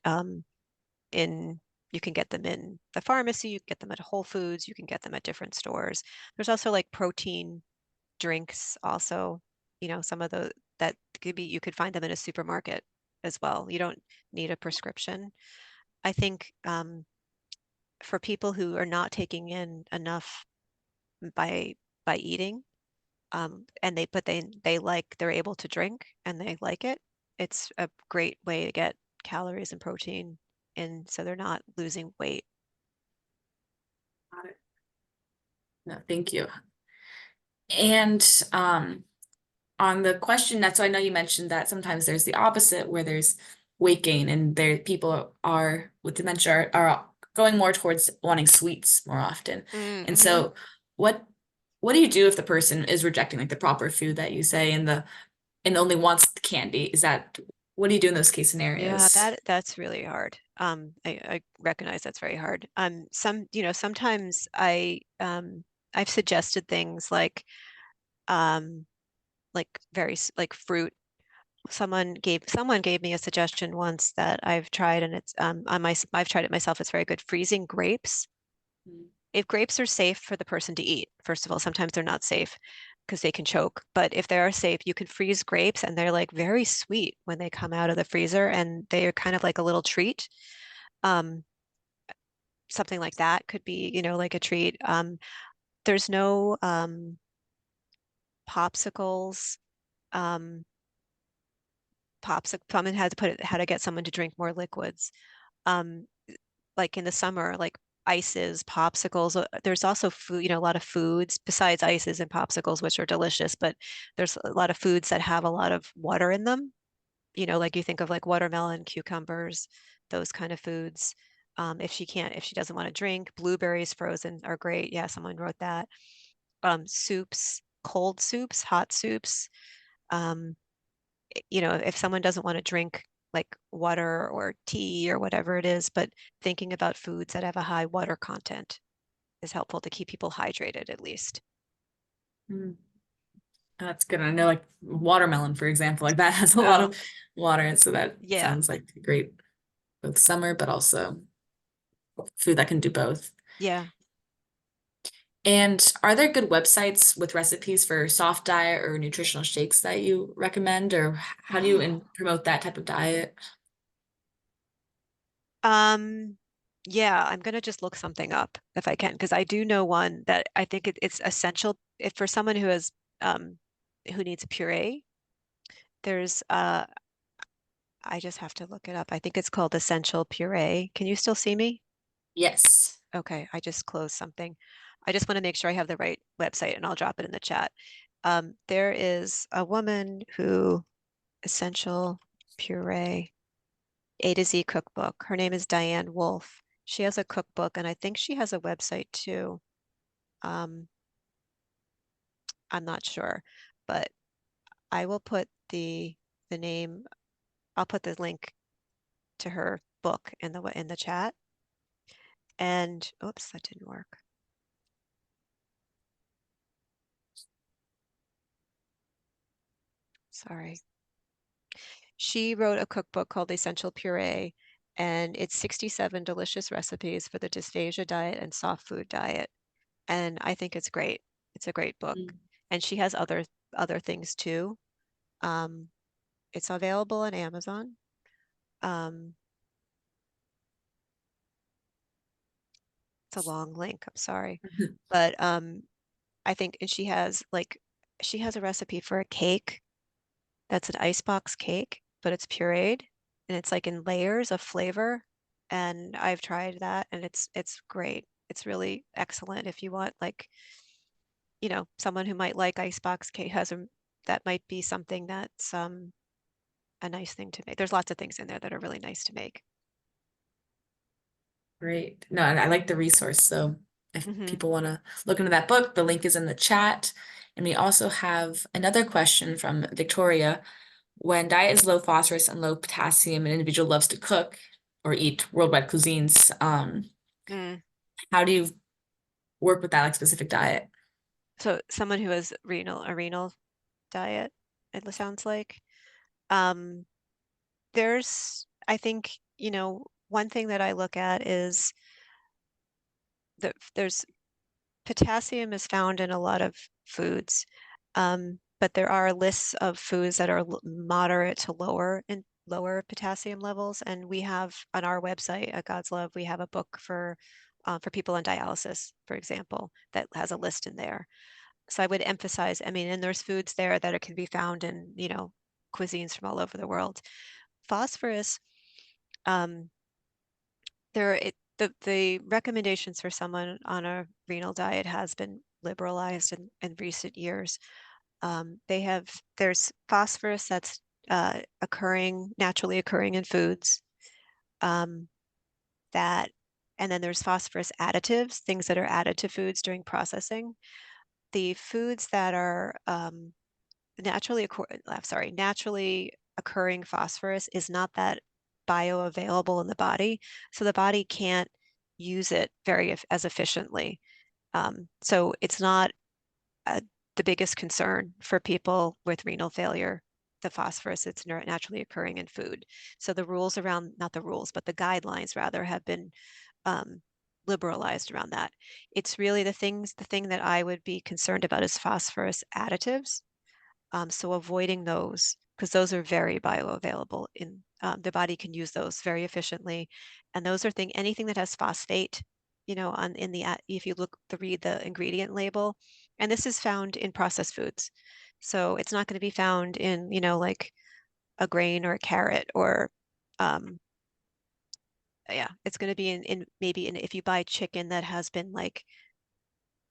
in you can get them in the pharmacy, you can get them at Whole Foods, you can get them at different stores. There's also like protein drinks also, some of the that could be you could find them in a supermarket as well. You don't need a prescription. I think for people who are not taking in enough by eating, and they're able to drink and they like it. It's a great way to get calories and protein in, so they're not losing weight. Got it. No, thank you. And on the question that, so I know you mentioned that sometimes there's the opposite where there's weight gain and there people are with dementia are going more towards wanting sweets more often. And Mm-hmm. so what what do you do if the person is rejecting like the proper food that you say and only wants the candy? Is that what do you do in those case Yeah, scenarios? that's really hard. I recognize that's very hard. Sometimes I've suggested things like like fruit. Someone gave me a suggestion once that I've tried and it's I've tried it myself. It's very good. Freezing grapes. Mm. If grapes are safe for the person to eat, first of all, sometimes they're not safe because they can choke. But if they are safe, you can freeze grapes and they're like very sweet when they come out of the freezer and they are kind of like a little treat. Um, Something like that could be, like a treat. There's no popsicles. Um, Someone had to put it how to get someone to drink more liquids. Um, like in the summer, like ices, popsicles. There's also food, a lot of foods besides ices and popsicles, which are delicious, but there's a lot of foods that have a lot of water in them. Like you think of like watermelon, cucumbers, those kind of foods. If she doesn't want to drink, blueberries frozen are great. Yeah, someone wrote that. Soups, cold soups, hot soups. Um, if someone doesn't want to drink like water or tea or whatever it is, but thinking about foods that have a high water content is helpful to keep people hydrated at least. Mm. That's good. I know like watermelon, for example, like that has a lot Oh, of water, and so that yeah, sounds like great both summer, but also food that can do both. yeah. And are there good websites with recipes for soft diet or nutritional shakes that you recommend, or how do you promote that type of diet? Um, yeah, I'm gonna just look something up if I can, because I do know one that I think it's essential if for someone who has who needs a puree. There's I just have to look it up. I think it's called Essential Puree. Can you still see me? Yes. Okay, I just closed something. I just want to make sure I have the right website and I'll drop it in the chat. There is a woman who Essential Puree A to Z cookbook. Her name is Diane Wolf. She has a cookbook and I think she has a website too. Um, I'm not sure, but I will put the name, I'll put the link to her book in the chat. And oops, that didn't work. Sorry. She wrote a cookbook called Essential Puree, and it's 67 delicious recipes for the dysphagia diet and soft food diet. And I think it's great. It's a great book. Mm, And she has other things too. Um, it's available on Amazon. Um, it's a long link, I'm sorry. But I think and she has a recipe for a cake that's an icebox cake, but it's pureed and it's like in layers of flavor. And I've tried that and it's great. It's really excellent if you want like, someone who might like icebox cake that might be something that's a nice thing to make. There's lots of things in there that are really nice to make. Great. No, and I like the resource. So if Hmm. people want to look into that book, the link is in the chat. And we also have another question from Victoria. When diet is low phosphorus and low potassium, an individual loves to cook or eat worldwide cuisines, Mm. how do you work with that like specific diet? So someone who has a renal diet, it sounds like. Um, I think, one thing that I look at is that there's potassium is found in a lot of foods, but there are lists of foods that are moderate to lower potassium levels. And we have on our website at God's Love, we have a book for people on dialysis, for example, that has a list in there. So I would emphasize, I mean, and there's foods there that it can be found in, cuisines from all over the world. Phosphorus, um, the recommendations for someone on a renal diet has been liberalized in recent years. There's phosphorus that's naturally occurring in foods. Um, that, and then there's phosphorus additives, things that are added to foods during processing. The foods that are naturally occurring phosphorus is not that bioavailable in the body, so the body can't use it as efficiently. So it's not uh, the biggest concern for people with renal failure, the phosphorus that's naturally occurring in food. So the rules around, not the rules, but the guidelines rather have been um, liberalized around that. It's really the thing that I would be concerned about is phosphorus additives. So avoiding those, because those are very bioavailable in the body can use those very efficiently. And those are anything that has phosphate, if you read the ingredient label, and this is found in processed foods. So it's not going to be found in, like a grain or a carrot or, um, yeah, it's going to be in maybe if you buy chicken that has been like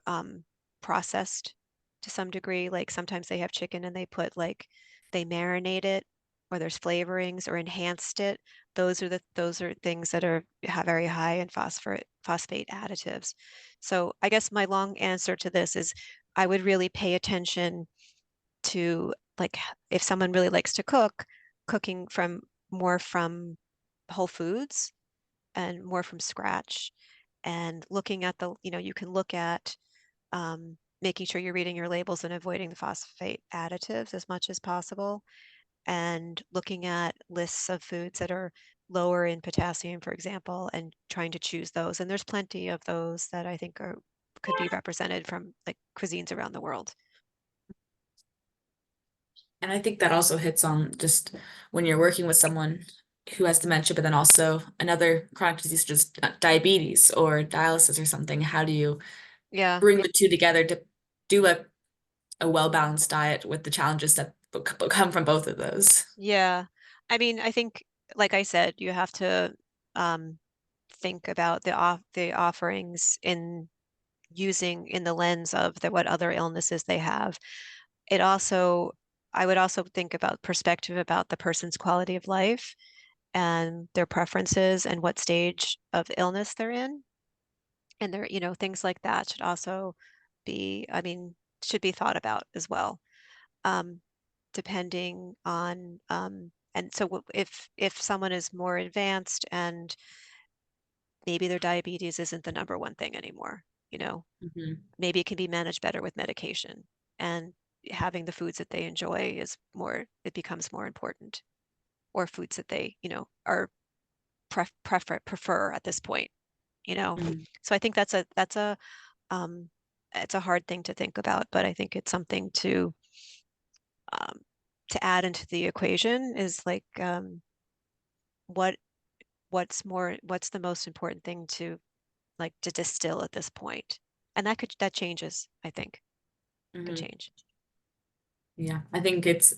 um, processed to some degree. Like sometimes they have chicken and they marinate it, or there's flavorings or enhanced it. Those are things that are very high in phosphate additives. So I guess my long answer to this is I would really pay attention to like if someone really likes to cook, cooking from whole foods and more from scratch and looking at you can look at making sure you're reading your labels and avoiding the phosphate additives as much as possible, and looking at lists of foods that are lower in potassium, for example, and trying to choose those. And there's plenty of those that I think are could be represented from like cuisines around the world. And I think that also hits on just when you're working with someone who has dementia, but then also another chronic disease, just diabetes or dialysis or something. How do you Yeah, bring the two together to do a well-balanced diet with the challenges that come from both of those? yeah. I mean, I think, like I said, you have to um, think about the offerings in using in the lens of what other illnesses they have. It also, I would also think about perspective about the person's quality of life and their preferences and what stage of illness they're in. And there, things like that should also be, I mean, should be thought about as well. Um, Depending on, and so if someone is more advanced and maybe their diabetes isn't the number one thing anymore, Mhm, maybe it can be managed better with medication, and having the foods that they enjoy is more, it becomes more important, or foods that they, are prefer at this point, you know. mhm, So I think um it's a hard thing to think about, but I think it's something um to add into the equation is like what what's the most important thing to like to distill at this point. And that changes, I think. Could mhm. change. Yeah, I think it's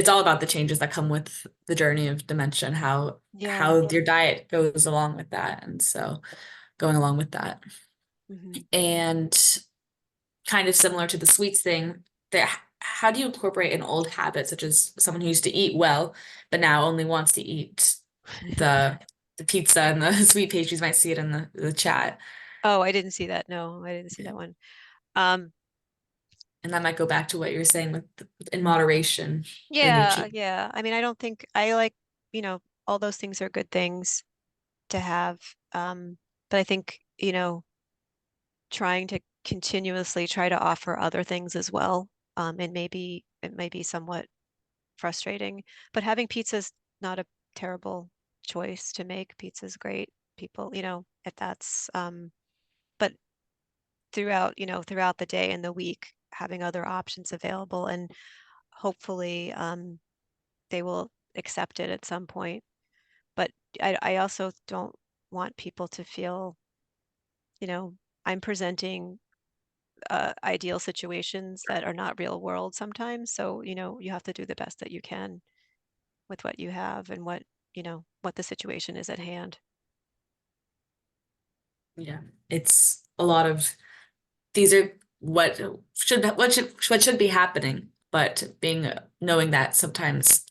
all about the changes that come with the journey of dementia and Yeah. how your diet goes along with that. And so going along with that. Hmm. And kind of similar to the sweets thing, that how do you incorporate an old habit such as someone who used to eat well, but now only wants to eat the the pizza and the sweet pastries, might see it in the chat. Oh, I didn't see that. No, I didn't see that one. Um, And that might go back to what you're saying with in moderation, then you yeah, choose. yeah. I mean, I don't think I like, all those things are good things to have. But I think, trying to continuously try to offer other things as well. And maybe it may be somewhat frustrating, but having pizza is not a terrible choice to make. Pizza's great. People, if that's, but throughout the day and the week, having other options available, and hopefully, they will accept it at some point. But I also don't want people to feel, you know, I'm presenting ideal situations that are not real world sometimes. So, you have to do the best that you can with what you have and what the situation is at hand. Yeah, it's a lot of these are what should be happening, but being knowing that sometimes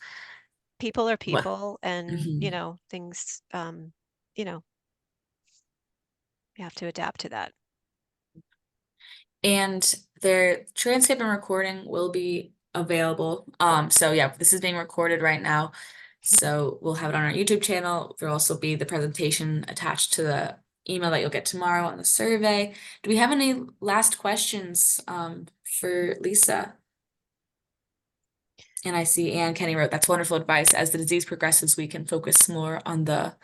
People are what. people, and, Mhm. things, you know, you have to adapt to that. And their transcript and recording will be available. So yeah, this is being recorded right now. So we'll have it on our YouTube channel. There'll also be the presentation attached to the email that you'll get tomorrow on the survey. Do we have any last questions for Lisa? And I see Ann Kenny wrote, that's wonderful advice. As the disease progresses, we can focus more on the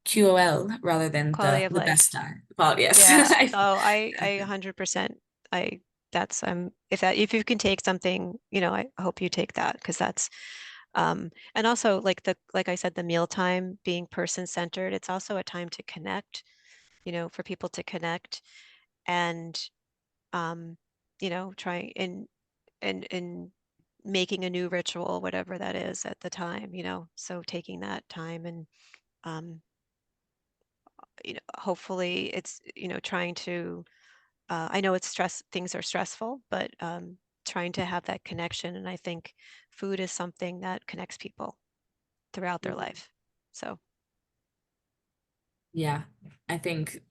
QOL rather than Quality of the best life. time. Well, yes. Yeah. No, I 100%, I, if you can take something, I hope you take that, because and also like I said, the mealtime being person-centered, it's also a time to connect, for people to connect, and, um, trying and making a new ritual, whatever that is at the time, so taking that time and, um, hopefully it's, trying to, I know it's things are stressful, but, trying to have that connection. And I think food is something that connects people throughout their Mhm. life. So, Yeah, I think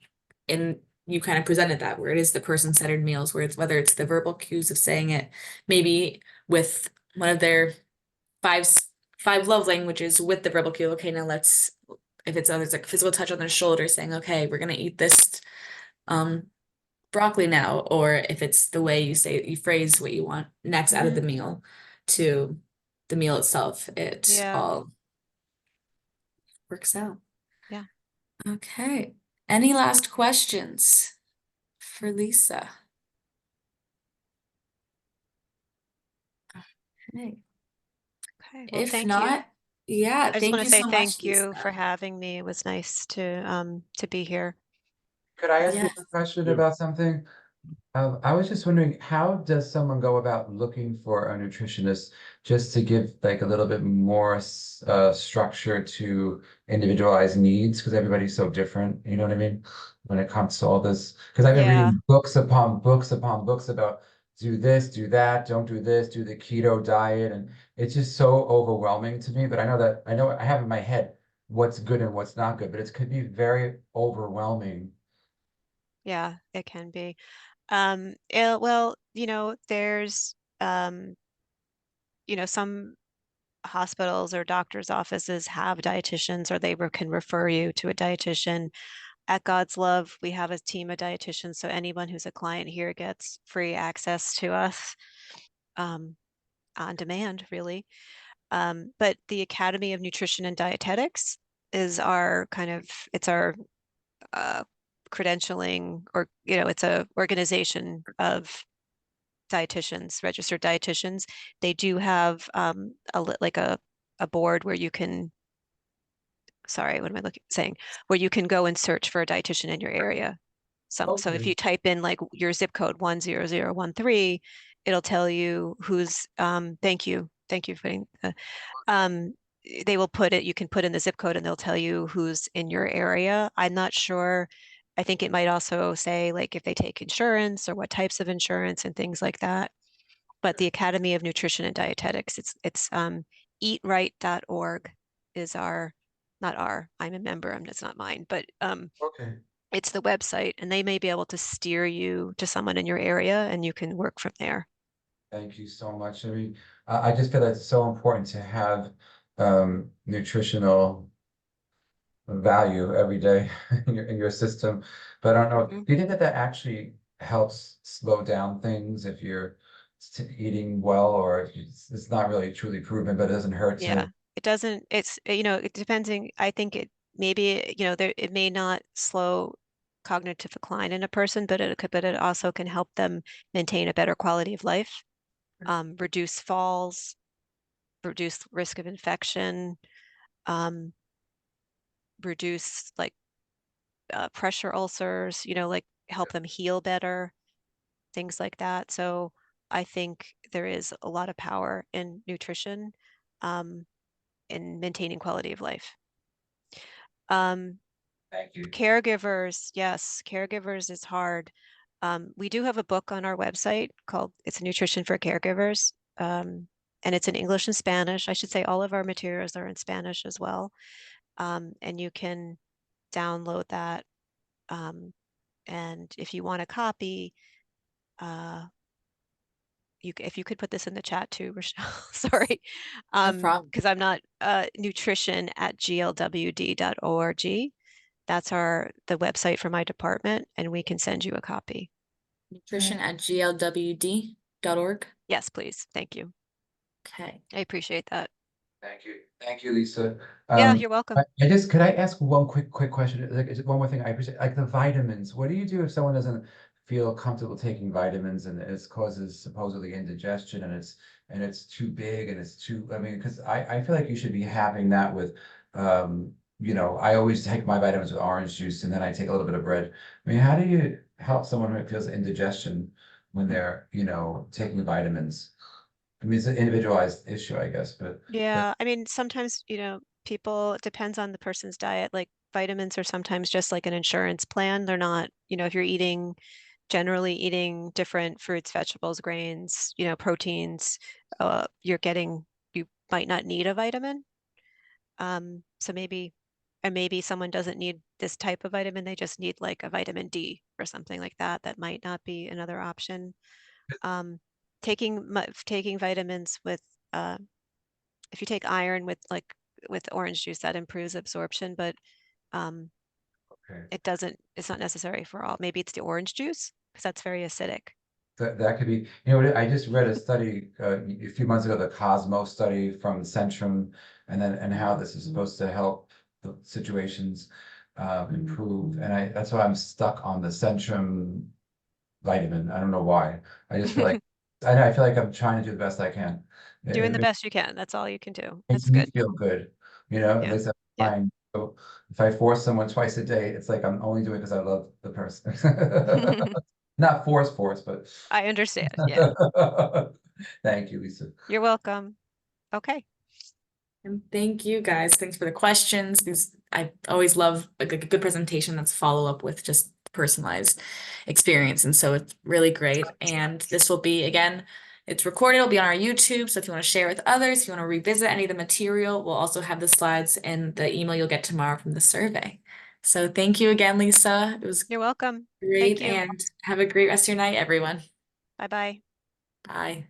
in you kind of presented that where it is the person-centered meals, where it's whether it's the verbal cues of saying it, maybe with one of their five five love languages with the verbal cue. Okay, now let's if it's others like physical touch on their shoulder, saying, okay, we're gonna eat this. Um, broccoli now, or if it's the way you say you phrase what you want next out of the Mhm. meal to the meal itself, it Yeah, all works out. yeah. Okay. Any last questions for Lisa? Okay. Okay, well, If thank you. not, yeah, I just want thank to you say so much, thank you for Lisa. having me. It was nice to be here. Could I ask you a Yes. question about something? I was just wondering, how does someone go about looking for a nutritionist just to give like a little bit more structure to individualized needs? Because everybody's so different, you know what I mean? When it comes to all this, because I've been Yeah, reading books upon books upon books about do this, do that, don't do this, do the keto diet, and it's just so overwhelming to me. But I know I have in my head what's good and what's not good, but it could be very overwhelming. yeah, it can be. Well, there's some hospitals or doctors' offices have dietitians or can refer you to a dietitian. At God's Love, we have a team of dietitians, so anyone who's a client here gets free access to us um, on demand, really. But the Academy of Nutrition and Dietetics is our it's our uh, credentialing, or it's a organization of dietitians, registered dietitians. They do have like a board where you can, sorry, what am I saying? Where you can go and search for a dietitian in your area. So if Okay. you type in like your zip code 10013, it'll tell you who's, thank you for putting, um, they will put it, you can put in the zip code and they'll tell you who's in your area. I'm not sure. I think it might also say like if they take insurance or what types of insurance and things like that. But the Academy of Nutrition and Dietetics, it's eatright.org is our, not our, I'm a member, it's not mine, but Okay. it's the website, and they may be able to steer you to someone in your area and you can work from there. Thank you so much. I mean, I just feel that it's so important to have nutritional value every day in your system. But I don't know, Mhm. do you think that that actually helps slow down things if you're eating well, or if it's not really truly proven, but it doesn't hurt Yeah, to. it doesn't, it depending, I think it maybe, it may not slow cognitive decline in a person, but it also can help them maintain a better quality of life, reduce falls, reduce risk of infection, um, reduce like pressure ulcers, like help them heal better, things like that. So I think there is a lot of power in nutrition, um, in maintaining quality of life. Um, Thank you. Caregivers, yes, caregivers is hard. We do have a book on our website called It's Nutrition for Caregivers. And it's in English and Spanish. I should say all of our materials are in Spanish as well. And you can download that. Um, and if you want a copy, uh, if you could put this in the chat too, Rochelle, sorry. No problem. Because I'm not nutrition at glwd.org. That's the website for my department, and we can send you a copy. Nutrition@glwd.org. Yes, please. Thank you. Okay. I appreciate that. Thank you. Thank you, Lisa. Yeah, you're welcome. I just could I ask one quick question? Like just one more thing I appreciate, like the vitamins. What do you do if someone doesn't feel comfortable taking vitamins and it causes supposedly indigestion and it's too big and it's too, I mean, because I feel like you should be having that with I always take my vitamins with orange juice and then I take a little bit of bread. I mean, how do you help someone who feels indigestion when they're, taking vitamins? I mean, it's an individualized issue, I guess, but Yeah, I mean, sometimes, people, it depends on the person's diet. Like vitamins are sometimes just like an insurance plan. They're not, if you're generally eating different fruits, vegetables, grains, proteins, you might not need a vitamin. So maybe someone doesn't need this type of vitamin, they just need like a vitamin D or something like that. That might not be another option. Um, taking vitamins with, uh, if you take iron with orange juice, that improves absorption, but um, okay. it's not necessary for all. Maybe it's the orange juice. because that's very acidic. That could be, you know, I just read a study a few months ago, the Cosmos study from Centrum, and how this is supposed to help the situations improve. And that's why I'm stuck on the Centrum vitamin. I don't know why. I just feel like I feel like I'm trying to do the best I can. Doing It the makes best you can. That's all you can do. makes That's me good. feel good, you know, at Yeah. least I'm Yeah. trying. So if I force someone twice a day, it's like I'm only doing it because I love the person. Not force, but I understand. Yeah. thank you, Lisa. You're welcome. Okay. And thank you guys. Thanks for the questions. I always love like a good presentation that's follow up with just personalized experience. And so it's really great. And this will be, again, it's recorded, it'll be on our YouTube. So if you want to share with others, if you want to revisit any of the material, we'll also have the slides and the email you'll get tomorrow from the survey. So thank you again, Lisa. It was You're welcome. great, Thank you. and have a great rest of your night, everyone. Bye-bye. Bye.